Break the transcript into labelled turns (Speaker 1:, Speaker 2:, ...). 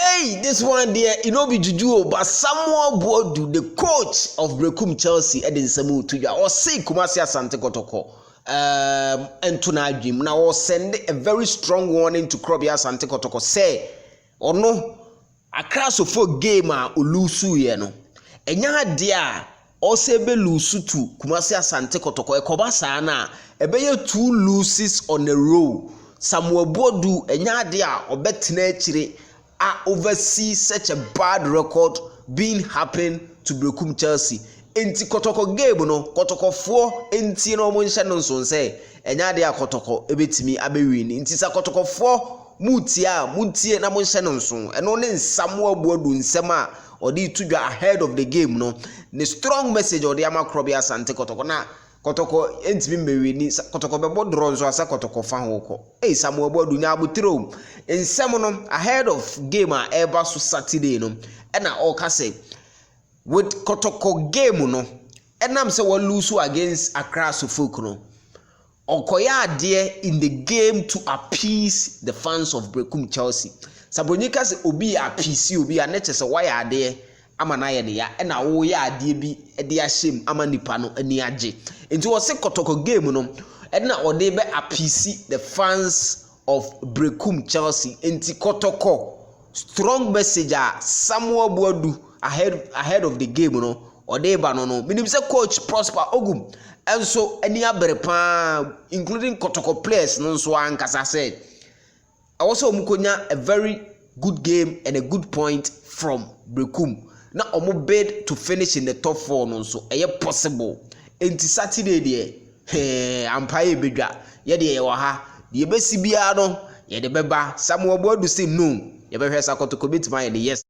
Speaker 1: Hey, this one there, it no be Juju, but Samuel Boadu, the coach of Berekum Chelsea, Edin Samu to ya or say Kumasi Asante Kotoko. And tonight, Jim now will send a very strong warning to Krobia Asante Kotoko. Say, or no, a class of 4 game ulusu yeno. Enya dia also be lusu to Kumasi Asante Kotoko. E kobasa na ebe 2 losses on a row. Samuel Boadu enya dia obetine chire oversee such a bad record being happen to Berekum Chelsea. Enti Kotoko game no Kotoko 4 enti no mo nhye no nso say enya de Kotoko ebetimi abewin enti sa Kotoko 4 mutie na mo nhye no nso eno ne Samuel Boadu nsem a odi tudwa ahead of the game no the strong message odi amakrobia Asante Kotoko na Kotoko entimi mewini Kotoko bebo draw nso asa Kotoko fa hoko Samuel Boadu nya abutiro nsem no ahead of game a eba so Saturday no na all ka say with Kotoko game no enam say we lose against Accra Suffolk no okoya ade in the game to appease the fans of Berekum Chelsea Sabonika say obi appease obi a neche say why ade ama na ye ne ya na wo ya ade bi e de ahyem ama nipa no ani age enti wo say Kotoko game no na ode be appease the fans of Berekum Chelsea enti Kotoko strong message Samuel Boadu ahead of the game no odeba no minim say coach Prosper Ogum enso ani abere pa including Kotoko players no so ankasa said also mukonya a very good game and a good point from Berekum na omo bid to finish in the top 4 no so eye possible enti Saturday de ampaye bedwa ye de ye wo ha de besi bia no ye de beba Samuel Boadu say no ye be hwesa Kotoko betima ye de yes